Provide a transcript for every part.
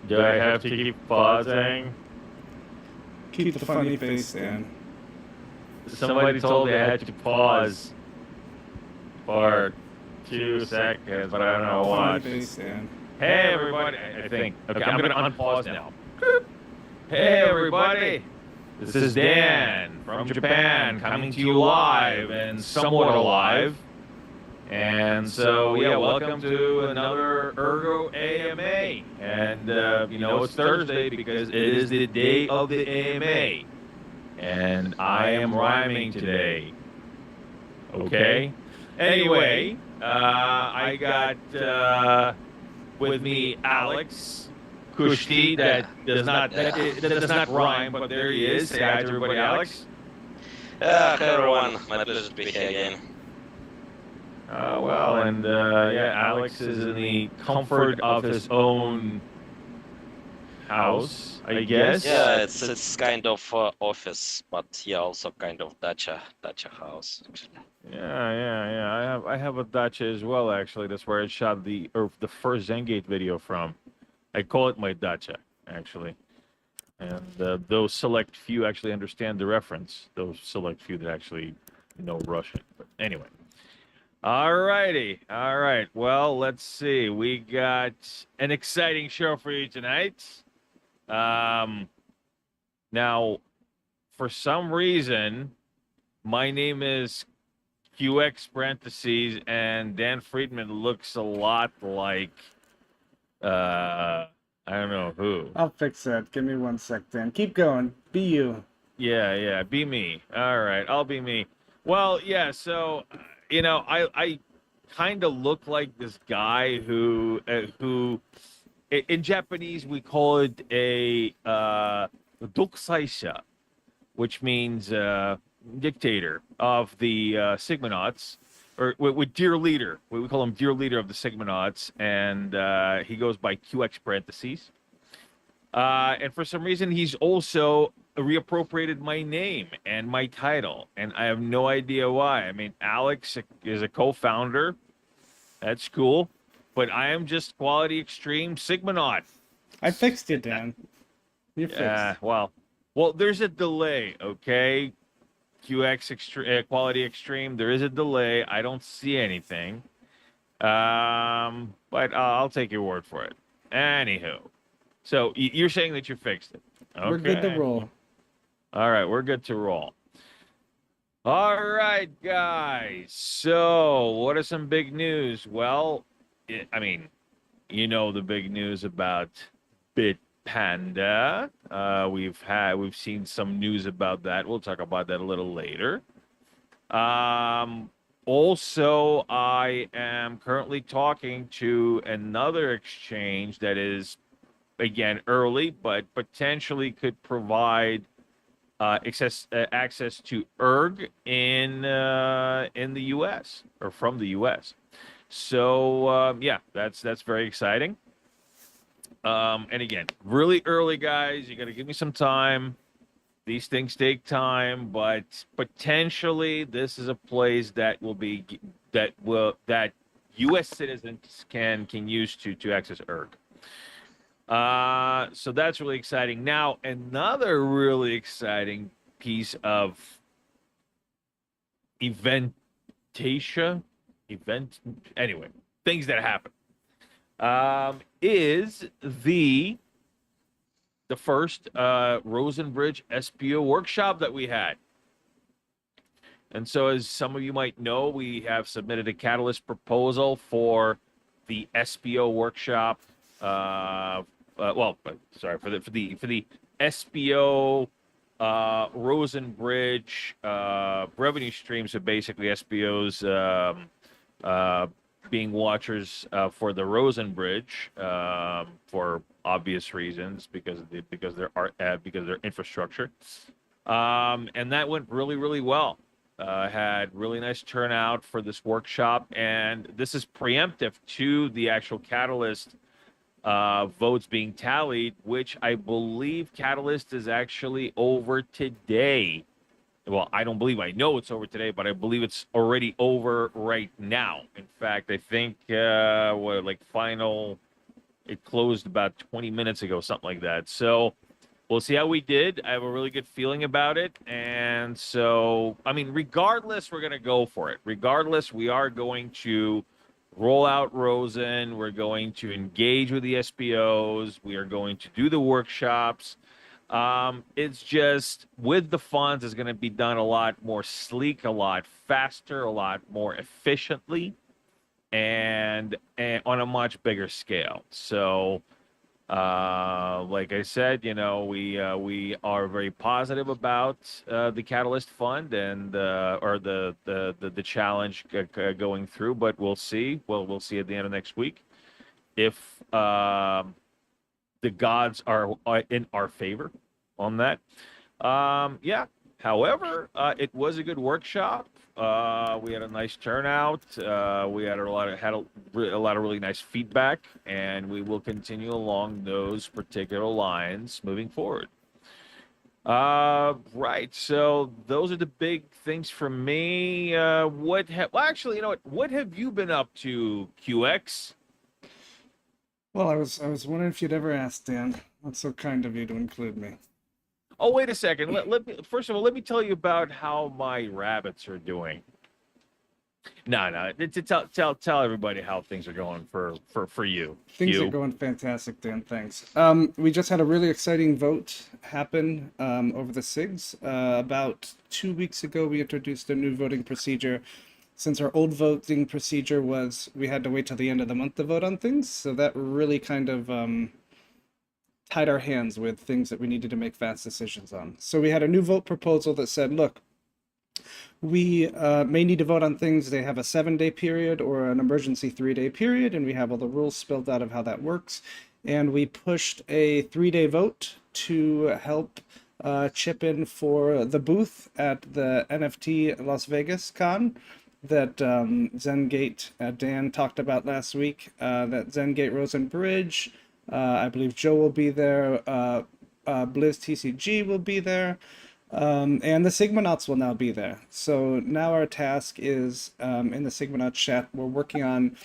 Do I have to keep pausing? Keep the funny face, Dan. Somebody told me I had to pause for 2 seconds, but I don't know Funny what. face, Dan. Hey, everybody. I think. Okay, I'm going to unpause now. Hey, everybody. This is Dan from Japan coming to you live and somewhat alive. And so, yeah, welcome to another Ergo AMA. And, it's Thursday because it is the day of the AMA. And I am rhyming today. Okay. Anyway, I got with me Alex Kushti that does not rhyme, but there he is. Say hi to everybody, Alex. Hey everyone, my pleasure to be here again. Well, and yeah, Alex is in the comfort of his own house, I guess. Yeah, it's kind of office, but yeah, also kind of dacha house. Yeah. I have a dacha as well. Actually, that's where I shot the first Zengate video from. I call it my dacha, actually. And those select few actually understand the reference. Those select few that actually know Russian. But anyway. All righty. All right. Well, let's see. We got an exciting show for you tonight. Now, for some reason, my name is QX parentheses, and Dan Friedman looks a lot like, I don't know who. I'll fix that. Give me 1 sec, Dan. Keep going. Be you. Yeah, be me. All right, I'll be me. Well, yeah, so, I kind of look like this guy who in Japanese we call it a doksaisha, which means dictator of the Sigmanauts, or with dear leader. We call him dear leader of the Sigmanauts, and he goes by QX parentheses. And for some reason, he's also reappropriated my name and my title, and I have no idea why. I mean, Alex is a co-founder. That's cool, but I am just Quality Extreme Sigmanaut. I fixed you, Dan. You're fixed. Well, there's a delay, okay? Quality Extreme, there is a delay. I don't see anything. But I'll take your word for it. Anywho, so you're saying that you fixed it. Okay. We're good to roll. All right, we're good to roll. All right, guys. So, what are some big news? Well, I mean, the big news about Bitpanda. We've seen some news about that. We'll talk about that a little later. Also, I am currently talking to another exchange that is, again, early, but potentially could provide access to ERG in the U.S. or from the U.S. So yeah, that's very exciting. And again, really early, guys. You got to give me some time. These things take time, but potentially this is a place that that U.S. citizens can use to access ERG. So that's really exciting. Now, another really exciting piece of anyway, things that happen, is the first Rosenbridge SPO workshop that we had. And so, as some of you might know, we have submitted a catalyst proposal for the SPO workshop. For the SPO Rosenbridge revenue streams. So basically, SPOs being watchers for the Rosenbridge for obvious reasons because their infrastructure, and that went really well. Had really nice turnout for this workshop, and this is preemptive to the actual Catalyst votes being tallied, which I believe Catalyst is actually over today. Well, I know it's over today, but I believe it's already over right now. In fact, I think final It closed about 20 minutes ago, something like that. So we'll see how we did. I have a really good feeling about it. And so, I mean, regardless, we're going to go for it. Regardless, we are going to roll out Rosen. We're going to engage with the SPOs. We are going to do the workshops. It's just with the funds, it's going to be done a lot more sleek, a lot faster, a lot more efficiently, and on a much bigger scale. So, like I said, we are very positive about the Catalyst Fund and or the challenge going through, but we'll see. Well, we'll see at the end of next week if the gods are in our favor on that. Yeah. However, it was a good workshop. We had a nice turnout. We had a lot of really nice feedback, and we will continue along those particular lines moving forward. Right. So those are the big things for me. Well, actually, you know what have you been up to, QX? Well, I was wondering if you'd ever asked, Dan. That's so kind of you to include me. Oh, wait a second. Let me first of all, let me tell you about how my rabbits are doing. No. Tell everybody how things are going for you. Things are You. going fantastic, Dan. Thanks. We just had a really exciting vote happen over the SIGs. About 2 weeks ago, we introduced a new voting procedure. Since our old voting procedure was we had to wait till the end of the month to vote on things, so that really kind of tied our hands with things that we needed to make fast decisions on. So we had a new vote proposal that said, look, we may need to vote on things. They have a 7-day period or an emergency 3-day period, and we have all the rules spelled out of how that works. And we pushed a 3-day vote to help chip in for the booth at the NFT Las Vegas Con that Zengate Dan talked about last week. That Zengate Rosen Bridge. I believe Joe will be there. Blizz TCG will be there. And the Sigmanauts will now be there. So now our task is in the Sigmanaut chat, we're working on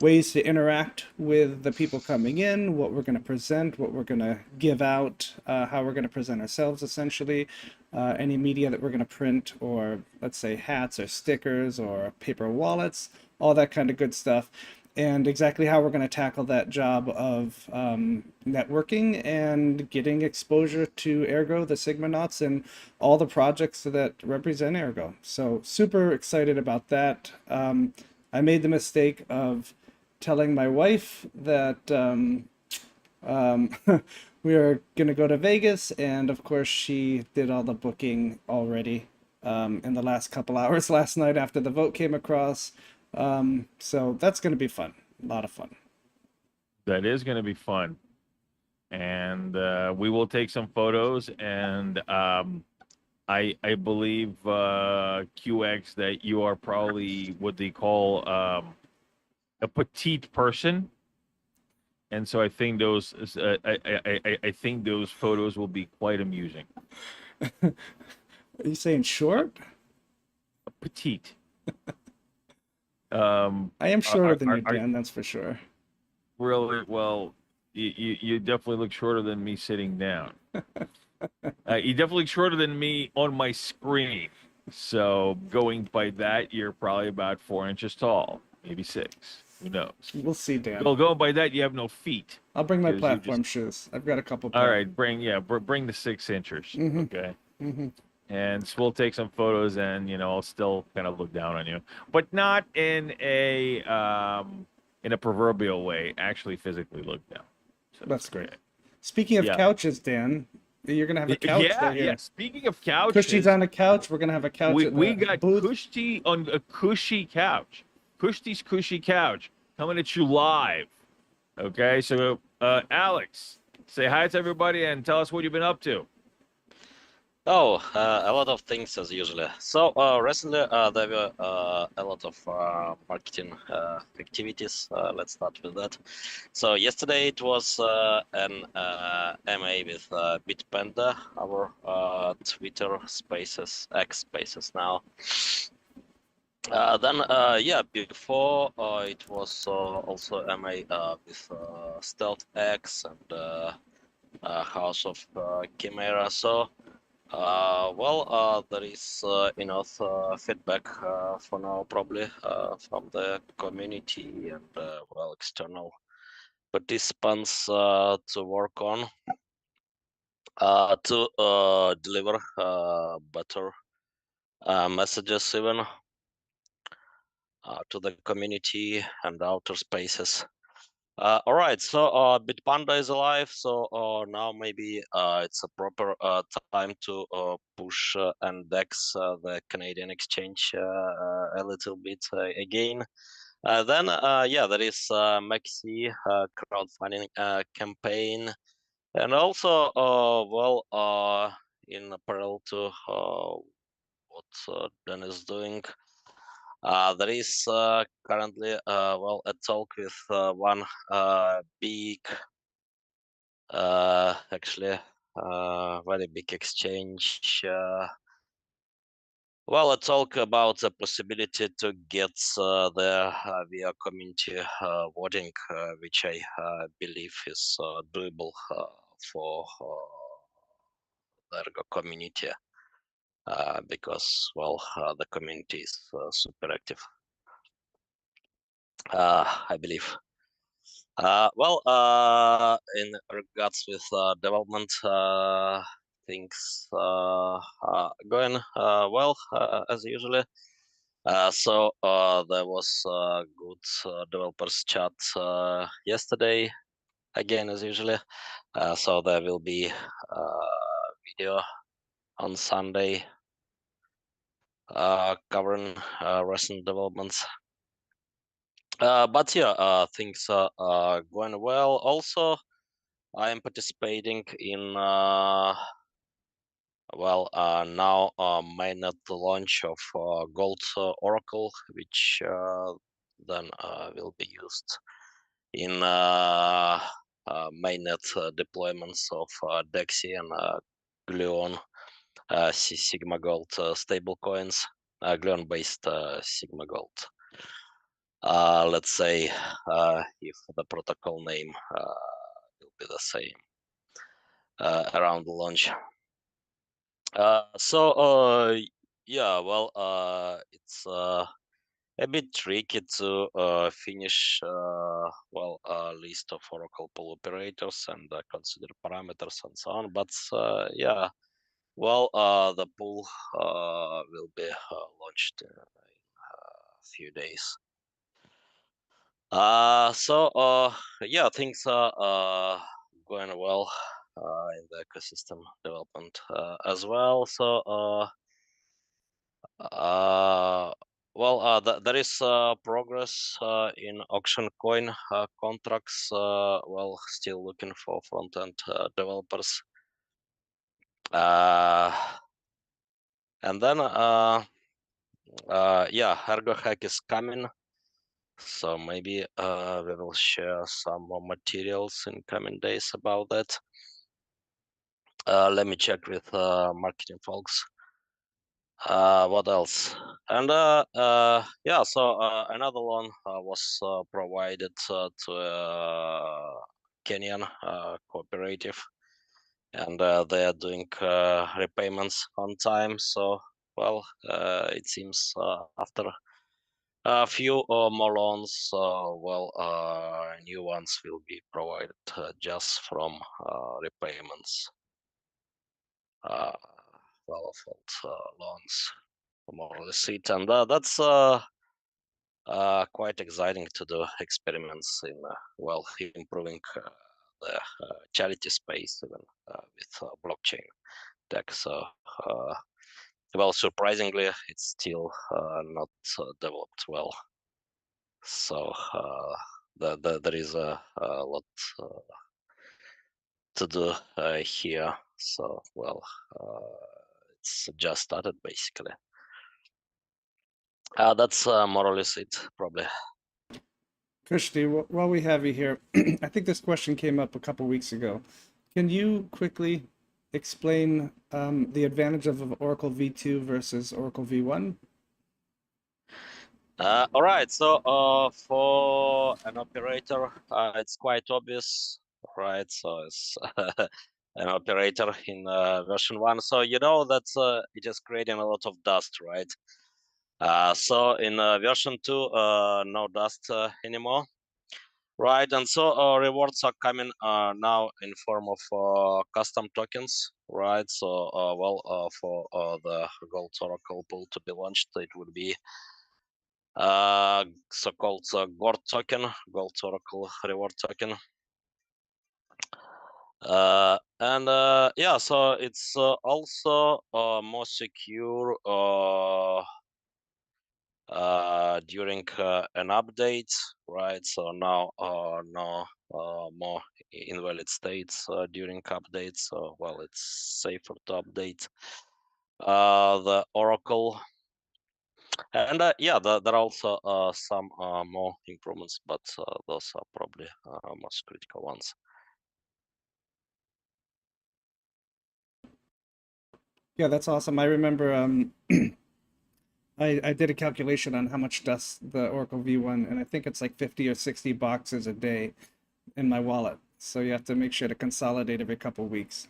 ways to interact with the people coming in, what we're going to present, what we're going to give out, how we're going to present ourselves, essentially, any media that we're going to print, or let's say hats or stickers or paper wallets, all that kind of good stuff. And exactly how we're going to tackle that job of networking and getting exposure to Ergo, the Sigmanauts, and all the projects that represent Ergo. So super excited about that. I made the mistake of telling my wife that we were going to go to Vegas, and of course she did all the booking already in the last couple hours last night after the vote came across. So that's going to be fun. A lot of fun. That is going to be fun. And we will take some photos. And I believe, QX, that you are probably what they call a petite person. And so I think those I think those photos will be quite amusing. Are you saying short? Petite. I am shorter than you, Dan, that's for sure. Really? Well, you definitely look shorter than me sitting down. You definitely look shorter than me on my screen. So going by that, you're probably about 4 inches tall, maybe 6. Who knows? We'll see, Dan. Well, going by that, you have no feet. I'll bring my platform shoes. I've got a couple. All right, bring the 6 inchers. Okay. And so we'll take some photos, and I'll still kind of look down on you, but not in a proverbial way. Actually, physically look down. So, that's great. Speaking of couches, Dan, you're gonna have a couch. Yeah. Speaking of couches, Kushti's on a couch. We're gonna have a couch. We got Kushti on a cushy couch. Kushti's cushy couch coming at you live. Okay, so Alex, say hi to everybody and tell us what you've been up to. Oh, a lot of things as usual. So recently there were a lot of marketing activities. Let's start with that. So yesterday it was an MA with Bitpanda, our Twitter Spaces, X Spaces now. Then before it was also MA with Stealth X and House of Chimera. So, there is enough feedback for now, probably from the community and external participants to work on to deliver better messages even to the community and outer spaces. All right, so Bitpanda is alive, so now maybe it's a proper time to push Index, the Canadian exchange, a little bit again. Then, there is Maxi crowdfunding campaign, and also, in parallel to what Dan is doing, there is currently a talk with one big, actually, very big exchange. A talk about the possibility to get the via community voting, which I believe is doable for the Ergo community, because the community is super active. I believe. In regards with development, things going well as usually. There was a good developers chat yesterday, again as usually. So there will be video on Sunday covering recent developments. Things are going well. Also, I am participating in now mainnet launch of Gold Oracle, which then will be used in mainnet deployments of Dexy and Gluon Sigma Gold stablecoins, Gluon-based Sigma Gold. Let's say if the protocol name will be the same around the launch. It's a bit tricky to finish list of Oracle pool operators and consider parameters and so on. But the pool will be launched in a few days. Things are going well in the ecosystem development as well. There is progress in auction coin contracts. Still looking for front-end developers. And then, Ergo hack is coming. So maybe we will share some more materials in coming days about that. Let me check with marketing folks. What else? And another one was provided to a Kenyan cooperative, and they are doing repayments on time. So it seems after a few more loans, new ones will be provided just from repayments. Loans, more or less it, and that's quite exciting to do experiments in improving the charity space even with blockchain tech. So surprisingly, it's still not developed well. So there is a lot to do here. So it's just started basically. That's more or less it, probably. Krishti, while we have you here, I think this question came up a couple weeks ago. Can you quickly explain the advantage of Oracle v2 versus Oracle v1? All right, so for an operator, it's quite obvious, right? So it's an operator in version 1. So you know that it is creating a lot of dust, right? So in version 2, no dust anymore, right? And so rewards are coming now in form of custom tokens, right? So for the Gold Oracle pool to be launched, it would be so-called gold token, gold oracle reward token. And yeah, so it's also more secure during an update, right? So now no more invalid states during updates. So well, it's safer to update the oracle. And yeah, there are also some more improvements, but those are probably most critical ones. Yeah, that's awesome. I remember I did a calculation on how much dust the Oracle V1, and I think it's like 50 or 60 boxes a day in my wallet. So you have to make sure to consolidate every couple weeks.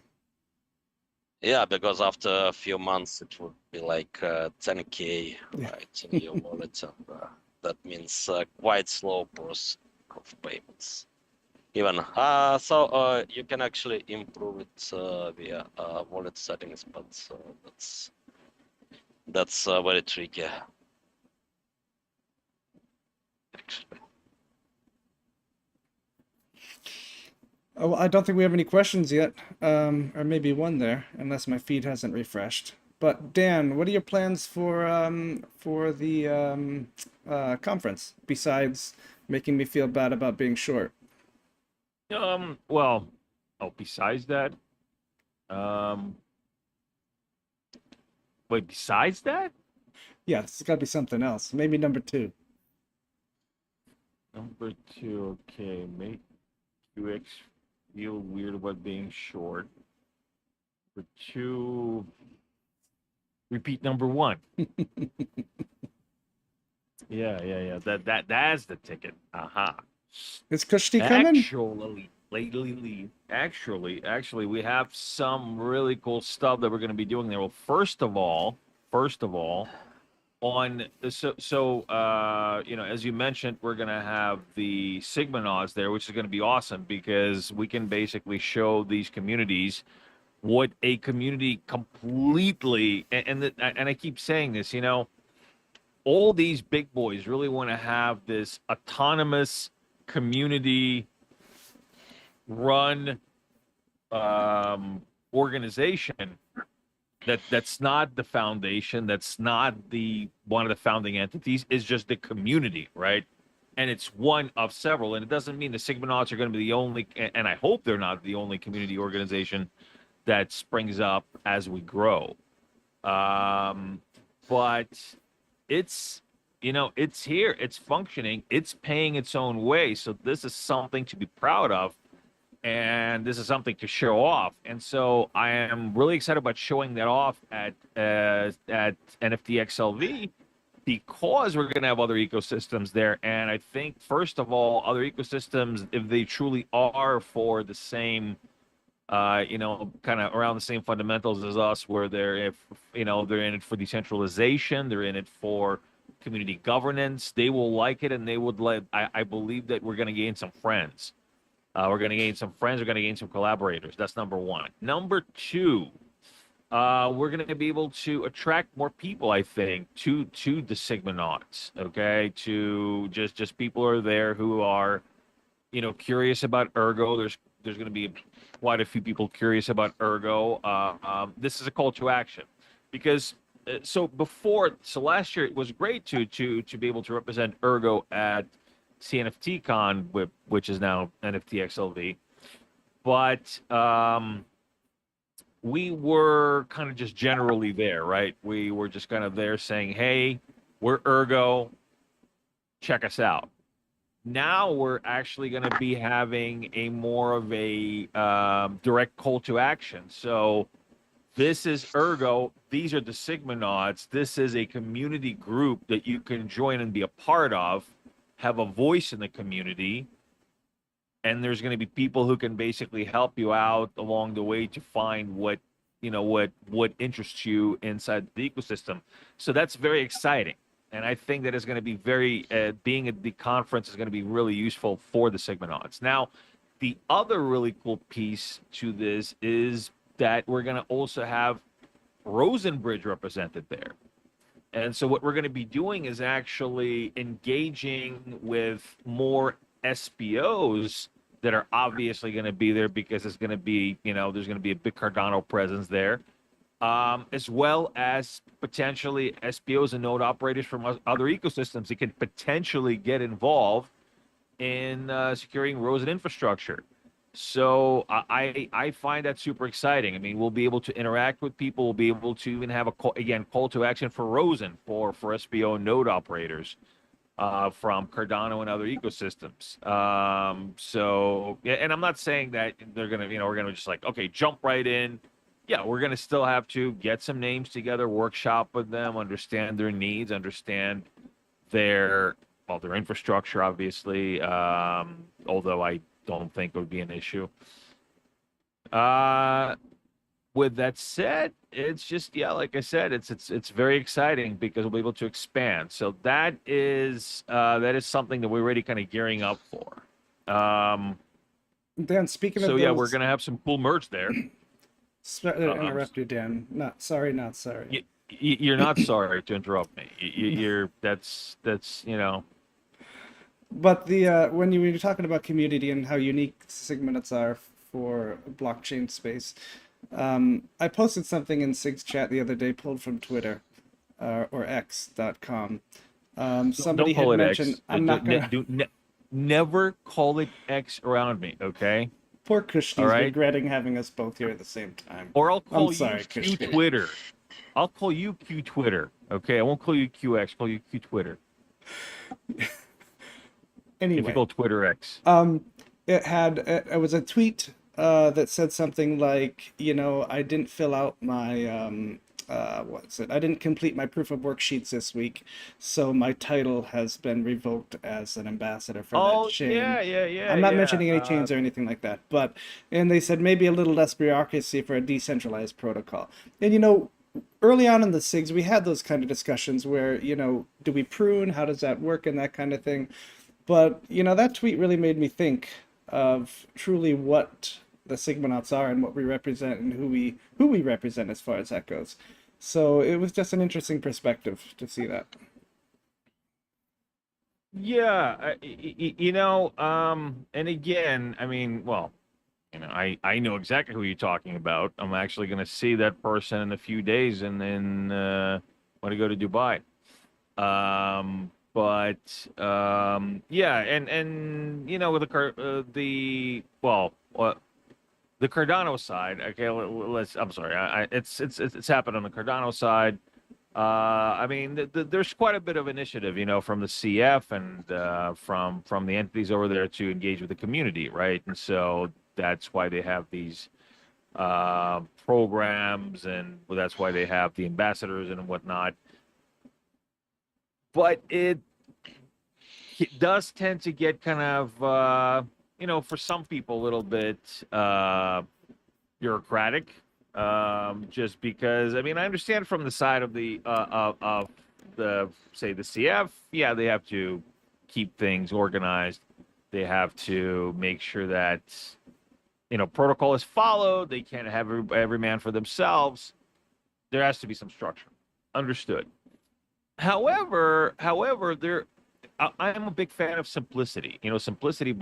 Yeah, because after a few months it would be like 10K, Yeah. right, in your wallet, and that means quite slow process of payments. Even so, you can actually improve it via wallet settings, but that's very tricky, actually. Oh, well, I don't think we have any questions yet, or maybe one there, unless my feed hasn't refreshed. But Dan, what are your plans for the conference besides making me feel bad about being short? Well, oh, besides that, um, wait, besides that, Yeah, it's got to be something else. Maybe number two. number two, okay, make UX feel weird about being short. Number two, repeat number one. Yeah. That's the ticket. Aha. Is Kushti coming? Actually, we have some really cool stuff that we're going to be doing there. Well, first of all, on you know, as you mentioned, we're going to have the Sigmanauts there, which is going to be awesome because we can basically show these communities what a community completely and I keep saying this, you know, all these big boys really want to have this autonomous community run organization that's not the foundation, that's not the one of the founding entities, is just the community, right? And it's one of several, and it doesn't mean the Sigmanauts are going to be the only, and I hope they're not the only community organization that springs up as we grow. um, but it's, you know, it's here, it's functioning, it's paying its own way, so this is something to be proud of, and this is something to show off. And so I am really excited about showing that off at NFTXLV because we're going to have other ecosystems there. And I think, first of all, other ecosystems, if they truly are for the same, you know, kind of around the same fundamentals as us, where they're, if you know, they're in it for decentralization, they're in it for community governance, they will like it, and they would like. I believe that we're going to gain some friends. We're going to gain some friends. We're going to gain some collaborators. That's number one. Number two, we're going to be able to attract more people, I think, to the Sigmanauts. Okay, to just people who are there who are, you know, curious about Ergo. There's going to be quite a few people curious about Ergo. This is a call to action because so last year it was great to be able to represent Ergo at CNFT which is now NFTXLV. But we were kind of just generally there, right? We were just kind of there saying, hey, we're Ergo, check us out. Now we're actually going to be having a more of a direct call to action. So This is Ergo. These are the Sigmanauts. This is a community group that you can join and be a part of, have a voice in the community, and there's going to be people who can basically help you out along the way to find what what interests you inside the ecosystem. So that's very exciting, and I think that is going to be very being at the conference is going to be really useful for the Sigmanauts. Now, the other really cool piece to this is that we're going to also have Rosenbridge represented there. And so what we're going to be doing is actually engaging with more SPOs that are obviously going to be there because it's going to be, there's going to be a big Cardano presence there, as well as potentially SPOs and node operators from other ecosystems that can potentially get involved in securing Rosen infrastructure. So I find that super exciting. I mean, we'll be able to interact with people. We'll be able to even have a call to action for Rosen for SPO node operators from Cardano and other ecosystems. So yeah, and I'm not saying that they're gonna, we're gonna just like, okay, jump right in. Yeah, we're gonna still have to get some names together, workshop with them, understand their needs, understand their infrastructure, obviously. Although I don't think it would be an issue. With that said, it's just, yeah, like I said, it's very exciting because we'll be able to expand. So that is something that we're already kind of gearing up for. Dan, speaking of So those, yeah, we're gonna have some cool merch there. sorry to interrupt you, Dan. Not sorry. You're not sorry to interrupt me. You're that's But the when you were talking about community and how unique Sigmanauts are for blockchain space, I posted something in Sig's chat the other day, pulled from Twitter or X.com. Somebody don't call had it mentioned, X. I'm not gonna. Never call it X around me, okay? Poor Kushti's All right. regretting having us both here at the same time. Or I'll call I'm sorry, you Q Kushti. Twitter. I'll call you Q Twitter, okay? I won't call you QX. I'll call you Q Twitter. Anyway, If you call Twitter X. It was a tweet that said something like, I didn't fill out my I didn't complete my proof of worksheets this week, so my title has been revoked as an ambassador for that chain. Yeah. I'm not mentioning any chains or anything like that, and they said maybe a little less bureaucracy for a decentralized protocol. And early on in the SIGs, we had those kind of discussions where, do we prune? How does that work? And that kind of thing. But, that tweet really made me think of truly what the Sigmanauts are and what we represent and who we represent as far as that goes. So it was just an interesting perspective to see that. Yeah, and again, I mean, well, I know exactly who you're talking about. I'm actually going to see that person in a few days, and then when I go to Dubai. Yeah, and with the Cardano side. Okay, let's. I'm sorry. It's happened on the Cardano side. I mean, there's quite a bit of initiative, from the CF and from the entities over there to engage with the community, right? And so that's why they have these programs, and that's why they have the ambassadors and whatnot. But it does tend to get kind of, for some people, a little bit bureaucratic. Just because, I mean, I understand from the side of the say the CF, yeah, they have to keep things organized. They have to make sure that protocol is followed. They can't have every man for themselves. There has to be some structure. Understood. However, I'm a big fan of simplicity. Simplicity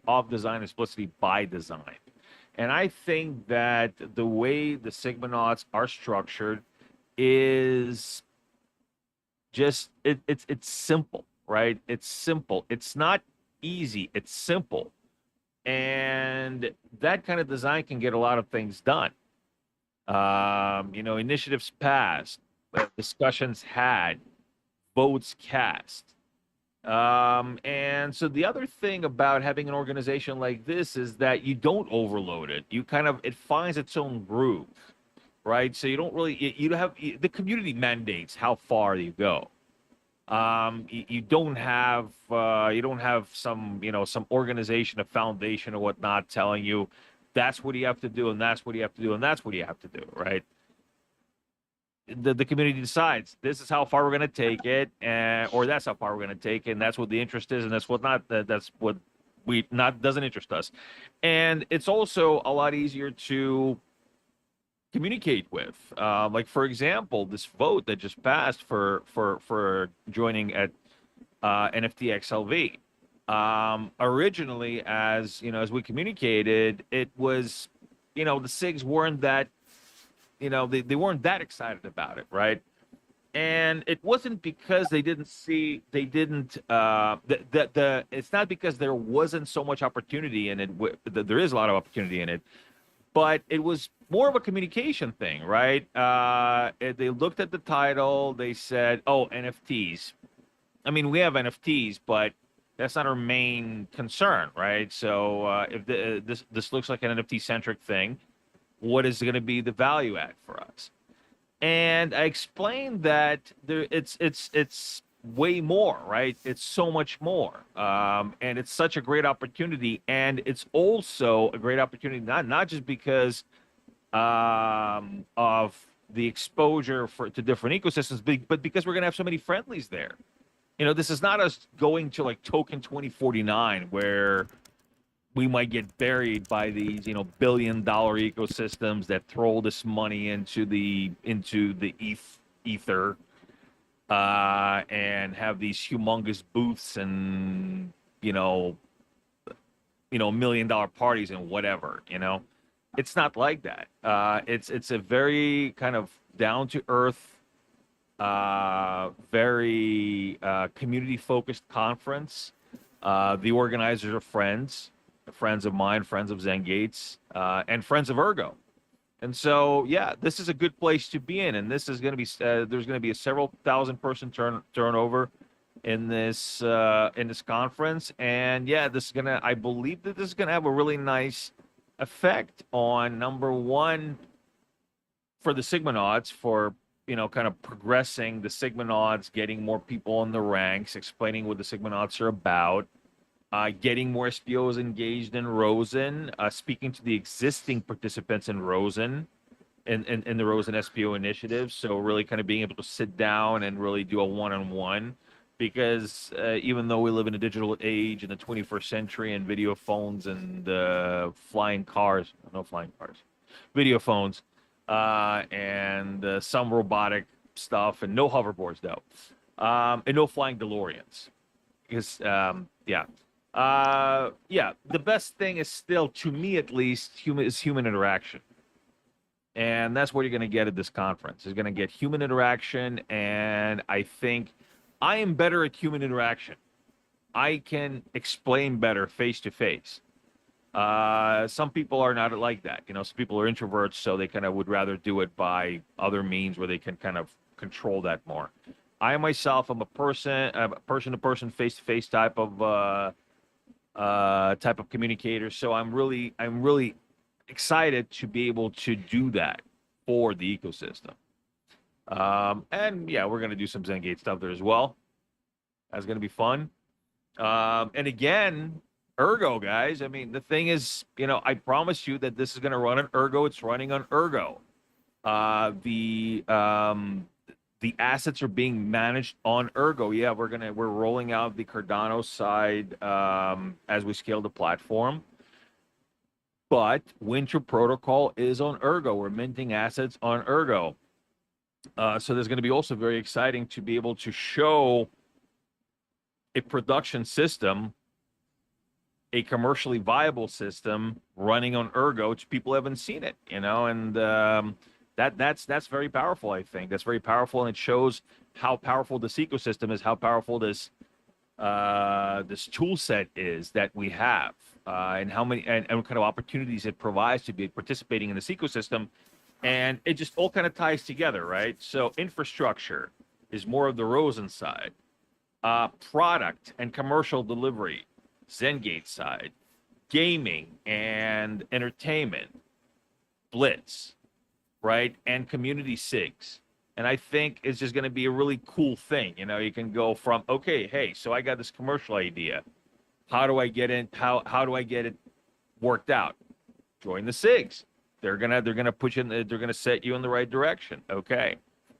of design, and simplicity by design. And I think that the way the Sigmanauts are structured is just it's simple, right? It's simple. It's not easy. It's simple, and that kind of design can get a lot of things done. Initiatives passed, discussions had, votes cast. And so the other thing about having an organization like this is that you don't overload it. It finds its own groove. right? So you don't really you don't have the community mandates how far you go. You don't have some some organization, a foundation or whatnot telling you that's what you have to do and that's what you have to do and that's what you have to do, right? The community decides this is how far we're going to take it, or that's how far we're going to take it, and that's what the interest is, and that's what not. That's what we not doesn't interest us, and it's also a lot easier to communicate with. Like for example, this vote that just passed for joining at NFTXLV. Originally, as as we communicated, it was the SIGs weren't that they weren't that excited about it, right? And it wasn't because they didn't it's not because there wasn't so much opportunity in it. There is a lot of opportunity in it, but it was more of a communication thing, right? They looked at the title, they said, oh, NFTs. I mean, we have NFTs, but that's not our main concern, right? So if this looks like an NFT centric thing, what is going to be the value add for us? And I explained that it's way more, right? It's so much more, and it's such a great opportunity, and it's also a great opportunity not just because of the exposure to different ecosystems, but because we're going to have so many friendlies there. This is not us going to like Token 2049 where we might get buried by these, billion-dollar ecosystems that throw all this money into the ether, and have these humongous booths and $1 million parties and whatever. It's not like that. It's a very kind of down to earth, very community focused conference. The organizers are friends of mine, friends of Zen Gates, and friends of Ergo. And so, yeah, this is a good place to be in. And this is going to be there's going to be a several thousand person turnover in this conference. And yeah, I believe that this is gonna have a really nice effect on, number one, for the Sigmanauts, for kind of progressing the Sigmanauts, getting more people in the ranks, explaining what the Sigmanauts are about, getting more SPOs engaged in Rosen, speaking to the existing participants in Rosen, in the Rosen SPO initiative. So really kind of being able to sit down and really do a one-on-one, because even though we live in a digital age in the 21st century and video phones and flying cars, no flying cars, video phones, and some robotic stuff, and no hoverboards though, and no flying DeLoreans, because the best thing is still, to me at least, human interaction. And that's what you're going to get at this conference. You're going to get human interaction, and I think I am better at human interaction. I can explain better face to face. Some people are not like that. Some people are introverts, so they kind of would rather do it by other means where they can kind of control that more. I myself am a person-to-person, face-to-face type of communicator. So I'm really excited to be able to do that for the ecosystem. And yeah, we're gonna do some Zengate stuff there as well. That's gonna be fun. And again, Ergo, guys. I mean, the thing is, I promise you that this is gonna run on Ergo. It's running on Ergo. The assets are being managed on Ergo. Yeah, we're rolling out the Cardano side as we scale the platform. But Winter Protocol is on Ergo. We're minting assets on Ergo. So there's going to be also very exciting to be able to show a production system, a commercially viable system running on Ergo, which people haven't seen it, and that's very powerful. I think that's very powerful, and it shows how powerful this ecosystem is, how powerful this tool set is that we have, and how many and what kind of opportunities it provides to be participating in this ecosystem. And it just all kind of ties together, right? So infrastructure is more of the Rosen side, product and commercial delivery, Zengate side, gaming and entertainment, Blitz, right? And community SIGs. And I think it's just going to be a really cool thing. You know, you can go from, okay, hey, so I got this commercial idea. How do I get in? How do I get it worked out? Join the SIGs. They're gonna push in. They're gonna set you in the right direction. Okay,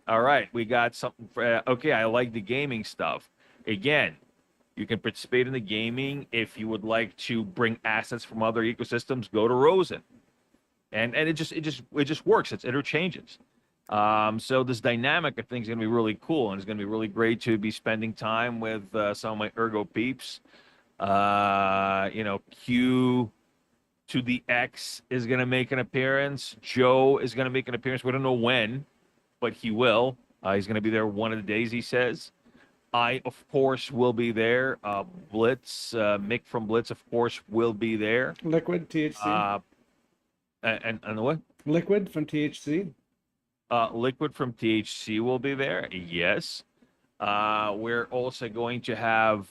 all right. We got something. Okay, I like the gaming stuff. Again, you can participate in the gaming if you would like to bring assets from other ecosystems. Go to Rosen, and it just works. It's interchanges. So this dynamic, I think, is going to be really cool, and it's going to be really great to be spending time with some of my Ergo peeps. Q to the X is going to make an appearance. Joe is going to make an appearance. We don't know when, but he will. He's going to be there one of the days, he says. I, of course, will be there. Blitz, Mick from Blitz, of course, will be there. Liquid THC. And what? Liquid from THC. Liquid from THC will be there. Yes. We're also going to have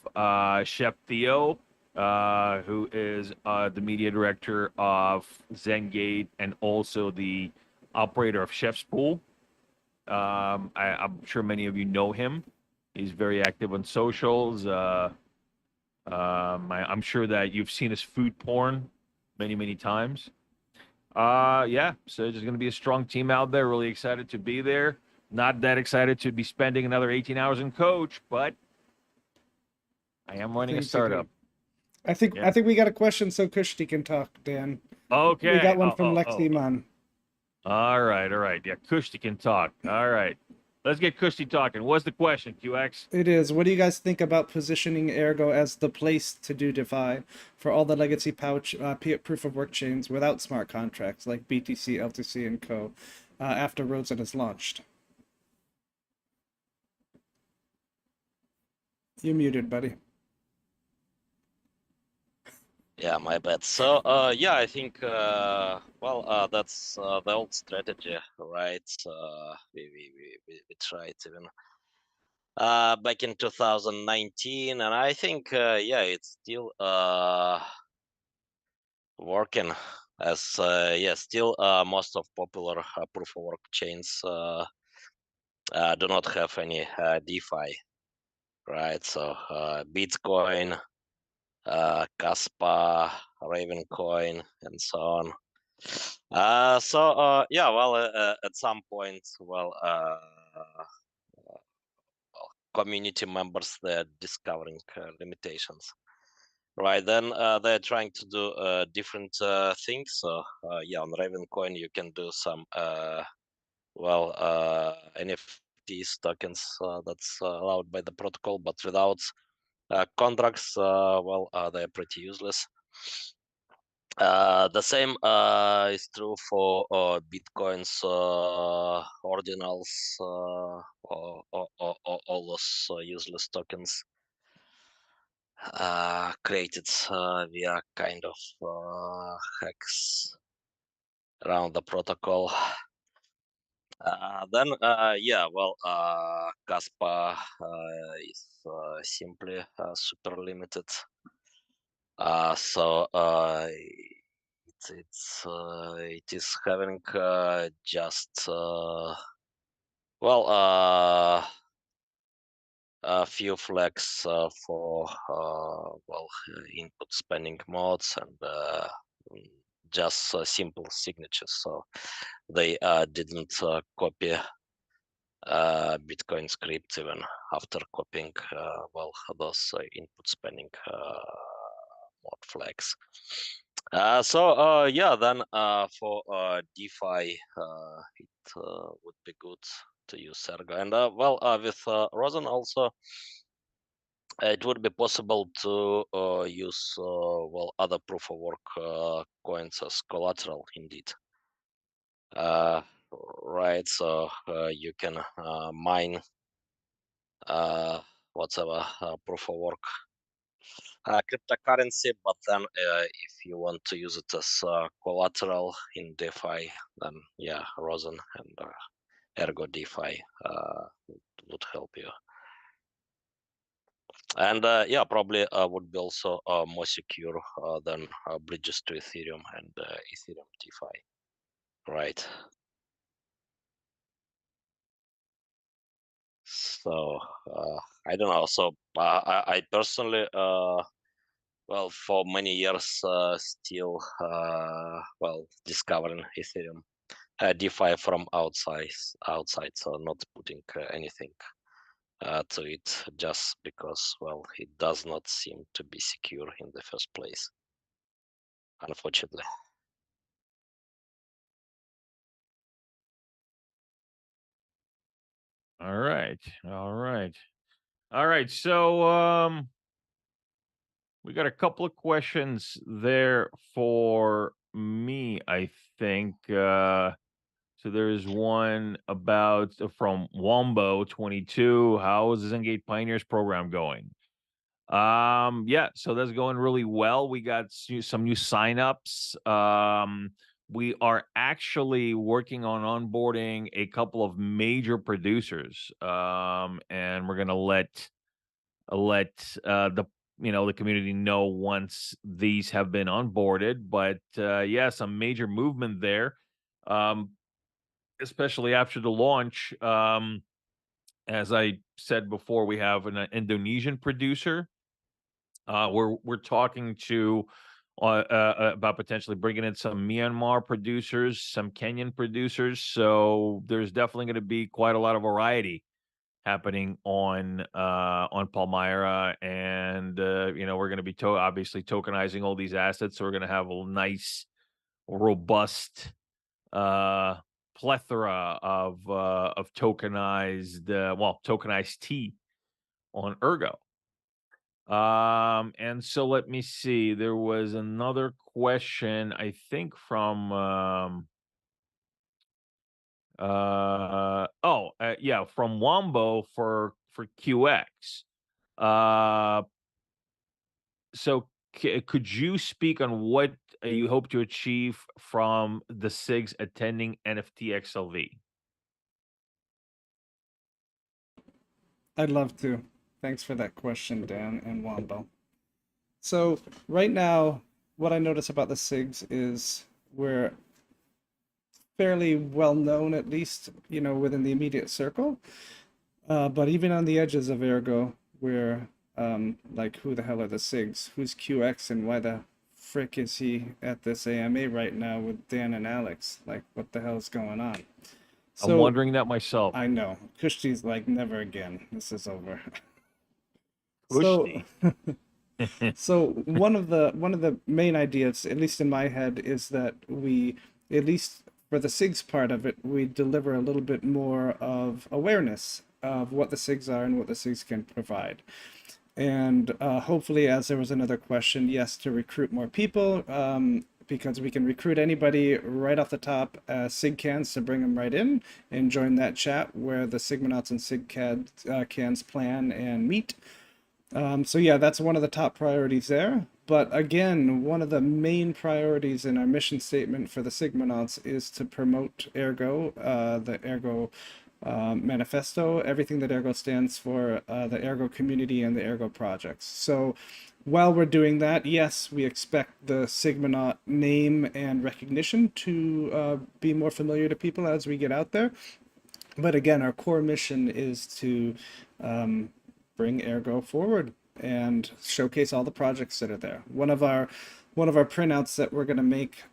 Chef Theo, who is the media director of Zengate and also the operator of Chef's Pool. I'm sure many of you know him. He's very active on socials. I'm sure that you've seen his food porn many, many times. Yeah, so there's going to be a strong team out there. Really excited to be there. Not that excited to be spending another 18 hours in coach, but I am running a Things to do. startup. I think we got a question so Kushti can talk, Dan. Okay. We got one Oh, from oh, Lexi oh. Man. All right. Yeah, Kushti can talk. All right. Let's get Kushti talking. What's the question, QX? It is. What do you guys think about positioning Ergo as the place to do DeFi for all the legacy pouch proof of work chains without smart contracts like BTC, LTC, and Co. After Rosen is launched? You're muted, buddy. Yeah, my bad. So, yeah, I think, that's the old strategy, right? We tried even back in 2019, and I think, yeah, it's still working as, still most of popular proof of work chains do not have any DeFi, right? So, Bitcoin, Kaspa, Ravencoin, and so on. At some point, community members, they're discovering limitations, right? Then they're trying to do different things. So on Ravencoin you can do some NFTs tokens that's allowed by the protocol, but without contracts, they're pretty useless. The same is true for Bitcoin's ordinals, all those useless tokens created via kind of hacks around the protocol. Kaspa is simply super limited. It is having just a few flags for input spending modes and just simple signatures. So they didn't copy Bitcoin script even after copying those input spending mod flags. Then for DeFi, it would be good to use Ergo. And with Rosen also, it would be possible to use other proof of work coins as collateral indeed. Right, so you can mine whatever proof of work cryptocurrency, but then if you want to use it as collateral in DeFi, then yeah, Rosen and Ergo DeFi would help you. And probably would be also more secure than bridges to Ethereum and Ethereum DeFi, right? So I don't know. So I personally, well, for many years, still discovering Ethereum, DeFi from outside, so not putting anything to it, just because, well, it does not seem to be secure in the first place, unfortunately. All right. All right. All right. So we got a couple of questions there for me, I think. So there's one about from Wombo22. How is the Zengate Pioneers program going? Yeah, so that's going really well. We got some new signups. We are actually working on onboarding a couple of major producers. And we're gonna let the the community know once these have been onboarded. But yeah, some major movement there. Um, especially after the launch. As I said before, we have an Indonesian producer. We're talking to about potentially bringing in some Myanmar producers, some Kenyan producers. So there's definitely going to be quite a lot of variety happening on Palmyra, and we're going to be obviously tokenizing all these assets. So we're going to have a nice, robust uh plethora of tokenized tea on Ergo. And so let me see. There was another question, I think, from yeah, from Wombo for QX. Uh so could you speak on what you hope to achieve from the SIGs attending NFT XLV? I'd love to. Thanks for that question, Dan and Wombo. So right now, what I notice about the SIGs is we're fairly well known, at least, within the immediate circle. But even on the edges of Ergo, we're like, who the hell are the SIGs? Who's QX and why the frick is he at this AMA right now with Dan and Alex? Like, what the hell is going on? I'm So wondering that myself. I know. Kushti's like, never again. This is over. So Kushti. So one of the main ideas, at least in my head, is that we, at least for the SIGs part of it, we deliver a little bit more of awareness of what the SIGs are and what the SIGs can provide. And hopefully, as there was another question, yes, to recruit more people, because we can recruit anybody right off the top as SIG cans to bring them right in and join that chat where the Sigmanauts and SIG cans plan and meet. So yeah, that's one of the top priorities there. But again, one of the main priorities in our mission statement for the Sigmanauts is to promote Ergo, the Ergo manifesto, everything that Ergo stands for, the Ergo community and the Ergo projects. So while we're doing that, yes, we expect the Sigmanaut name and recognition to be more familiar to people as we get out there. But again, our core mission is to bring Ergo forward and showcase all the projects that are there. One of our printouts that we're going to make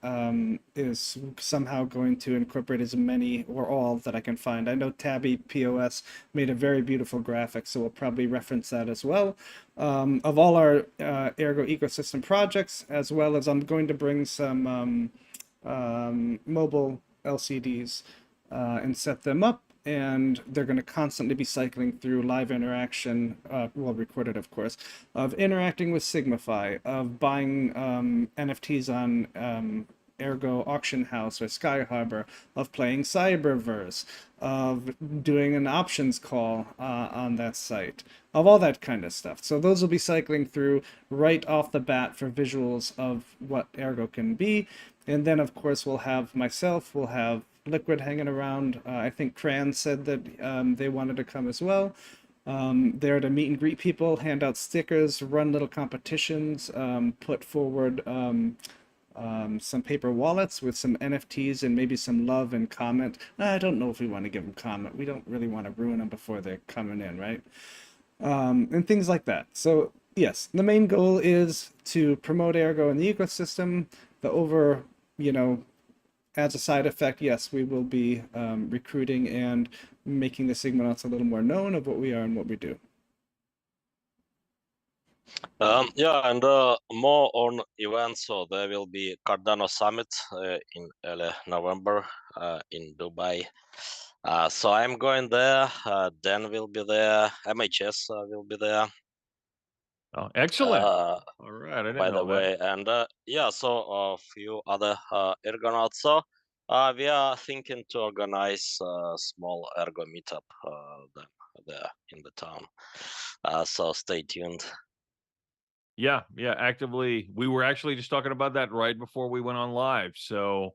is somehow going to incorporate as many or all that I can find. I know Tabby POS made a very beautiful graphic, so we'll probably reference that as well. Of all our Ergo ecosystem projects, as well as I'm going to bring some mobile LCDs and set them up. And they're going to constantly be cycling through live interaction, well, recorded, of course, of interacting with Signify, of buying NFTs on Ergo Auction House or Sky Harbor, of playing Cyberverse, of doing an options call on that site, of all that kind of stuff. So those will be cycling through right off the bat for visuals of what Ergo can be. And then, of course, we'll have Liquid hanging around. I think Cran said that they wanted to come as well. There to meet and greet people, hand out stickers, run little competitions, put forward some paper wallets with some NFTs and maybe some love and comment. I don't know if we want to give them comment. We don't really want to ruin them before they're coming in, right? And things like that. So yes, the main goal is to promote Ergo in the ecosystem. The over, you know, as a side effect, yes, we will be recruiting and making the Sigmanauts a little more known of what we are and what we do. Yeah, and more on events. So there will be Cardano Summit in early November in Dubai. So I'm going there. Dan will be there. MHS will be there. Oh, excellent. Uh, All right, I didn't by the know that. way, and yeah, so a few other Ergonauts. So we are thinking to organize a small Ergo meetup there in the town. So stay tuned. Yeah, actively. We were actually just talking about that right before we went on live. So,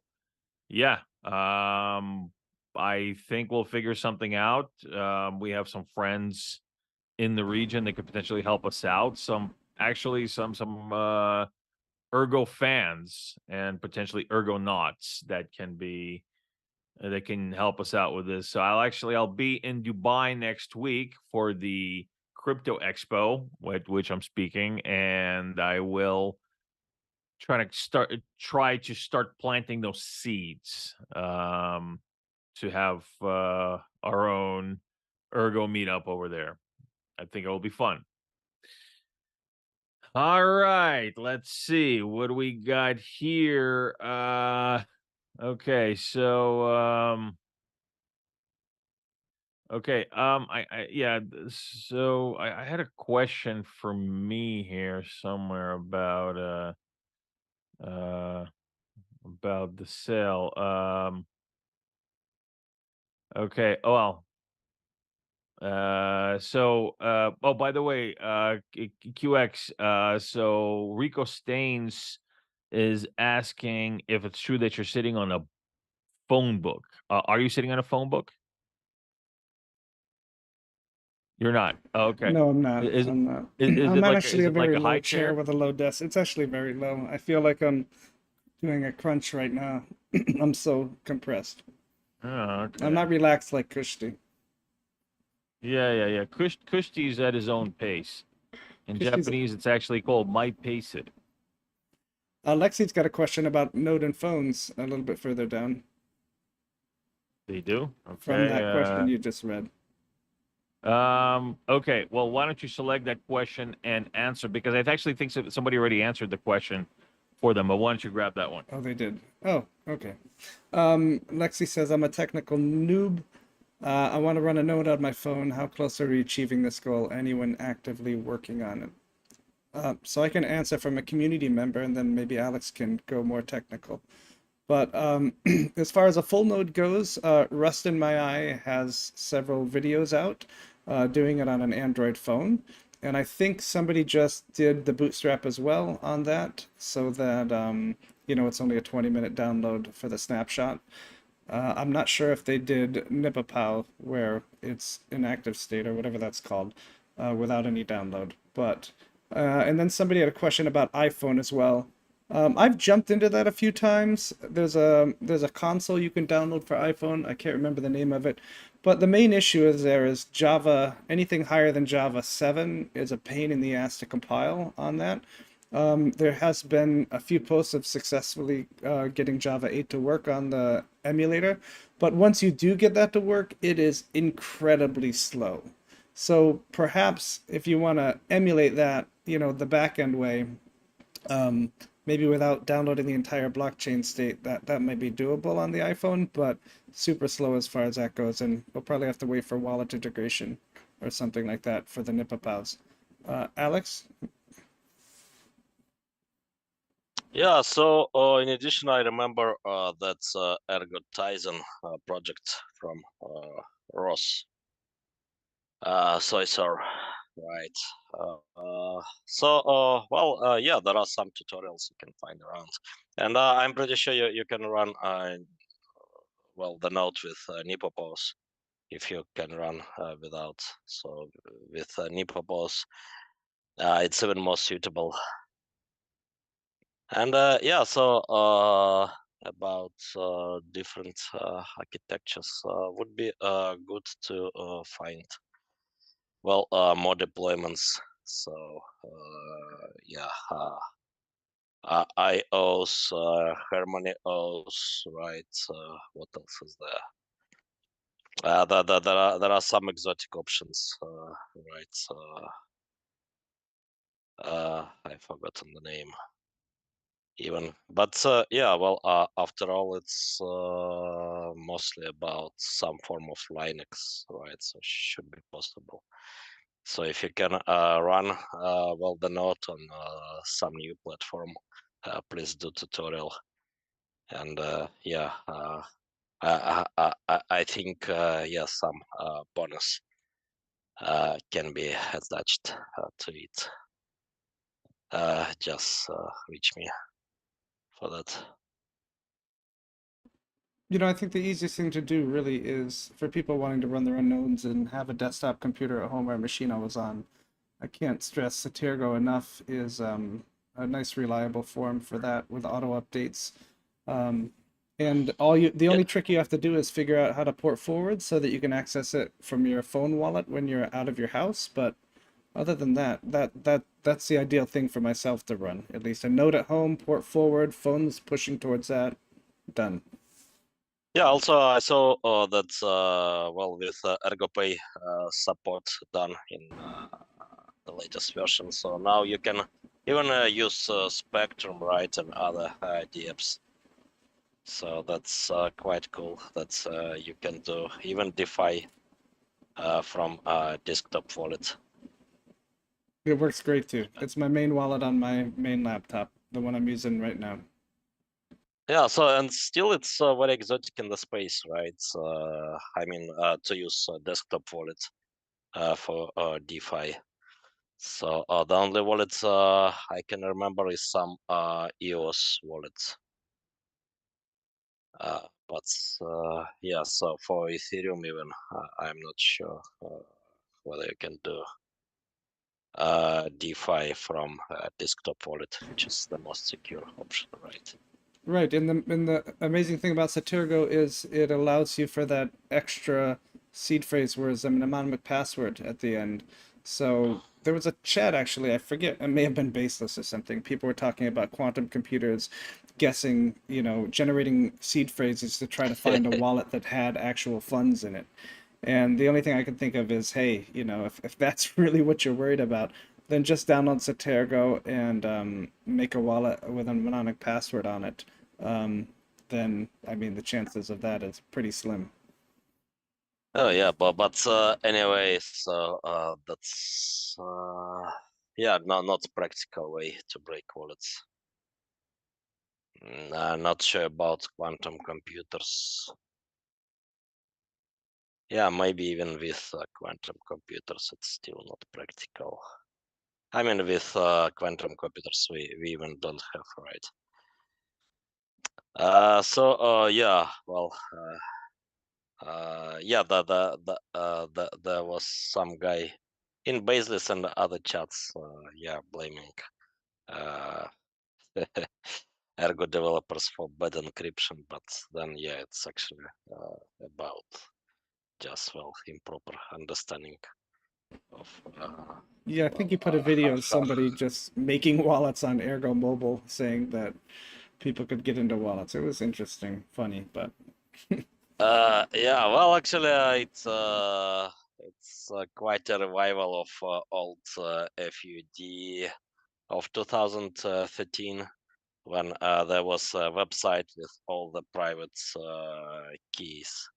yeah, I think we'll figure something out. We have some friends in the region that could potentially help us out. Some Ergo fans and potentially Ergonauts that can help us out with this. So I'll be in Dubai next week for the Crypto Expo, which I'm speaking, and I will try to start planting those seeds to have our own Ergo meetup over there. I think it will be fun. All right, let's see what we got here. Okay, so okay, so I had a question for me here somewhere uh about the sale. Okay, oh well. Oh, by the way, QX, so Rico Staines is asking if it's true that you're sitting on a phone book. Are you sitting on a phone book? You're not. Oh, okay. No, I'm not. Is I'm not. is I'm it actually is a it like very a low high chair chair? with a low desk. It's actually very low. I feel like I'm doing a crunch right now. I'm so compressed. Oh, I'm okay. not relaxed like Kushti. Yeah. Kushti's at his own pace. In Kushti's. Japanese, it's actually called my pace it. Lexi's got a question about Node and phones a little bit further down They do? from Okay. that question you just read. Okay. Well, why don't you select that question and answer? Because I actually think somebody already answered the question for them, but why don't you grab that one? Oh, they did. Oh, okay. Lexi says, I'm a technical noob. I want to run a node on my phone. How close are we achieving this goal? Anyone actively working on it? So I can answer from a community member, and then maybe Alex can go more technical. But as far as a full node goes, Rust in My Eye has several videos out doing it on an Android phone. And I think somebody just did the bootstrap as well on that, so that it's only a 20-minute download for the snapshot. I'm not sure if they did Nipapow, where it's in active state or whatever that's called, without any download. But and then somebody had a question about iPhone as well. I've jumped into that a few times. There's a console you can download for iPhone. I can't remember the name of it, but the main issue is Java. Anything higher than Java 7 is a pain in the ass to compile on that. There has been a few posts of successfully getting Java 8 to work on the emulator, but once you do get that to work, it is incredibly slow. So perhaps if you want to emulate that, the backend way, maybe without downloading the entire blockchain state, that might be doable on the iPhone, but super slow as far as that goes, and we'll probably have to wait for wallet integration or something like that for the Nipapows. Alex? Yeah, so in addition, I remember that's Ergo Tizen project from Ross. So I saw, right. Yeah, there are some tutorials you can find around. And I'm pretty sure you can run, the node with Nipopos if you can run without. So with Nipopos, it's even more suitable. And yeah, so about different architectures would be good to find more deployments. So yeah, IOs, Harmony OS, right? What else is there? There are some exotic options, right? I've forgotten the name even, but yeah, after all, it's mostly about some form of Linux, right? So should be possible. So if you can run the node on some new platform, please do tutorial. And yeah, I think yeah, some bonus can be attached to it. Just reach me for that. You know, I think the easiest thing to do really is for people wanting to run their own nodes and have a desktop computer at home or a machine always on. I can't stress Satirgo enough is a nice reliable form for that with auto updates. Um, and the Yeah, only trick you have to do is figure out how to port forward so that you can access it from your phone wallet when you're out of your house. But other than that, that's the ideal thing for myself to run. At least a node at home, port forward, phones pushing towards that, done. yeah. Also, I saw that with Ergo Pay support done in the latest version. So now you can even use Spectrum, right, and other DApps. So that's quite cool. That's you can do even DeFi from desktop wallet. It works great too. It's my main wallet on my main laptop, the one I'm using right now. Yeah, so and still it's very exotic in the space, right? I mean, to use desktop wallet for DeFi. So the only wallets I can remember is some EOS wallets. But yeah, so for Ethereum even, I'm not sure whether you can do DeFi from desktop wallet, which is the most secure option, right? Right, and the amazing thing about Satirgo is it allows you for that extra seed phrase where it's a mnemonic password at the end. So there was a chat actually, I forget, it may have been baseless or something. People were talking about quantum computers guessing, you know, generating seed phrases to try to find a wallet that had actual funds in it. And the only thing I can think of is, hey, you know, if that's really what you're worried about, then just download Satergo and make a wallet with a mnemonic password on it. Um, then, I mean, the chances of that is pretty slim. Oh yeah, but anyway, so that's yeah, not practical way to break wallets. I'm not sure about quantum computers. Yeah, maybe even with quantum computers, it's still not practical. I mean, with quantum computers, we even don't have, right? Yeah, yeah, there was some guy in Baseless and other chats, yeah, blaming uh, Ergo developers for bad encryption, but then yeah, it's actually about just improper understanding of Yeah, I think you put a video of somebody just making wallets on Ergo Mobile saying that people could get into wallets. It was interesting, funny, but yeah, well, actually, it's quite a revival of old FUD of 2013 when there was a website with all the private keys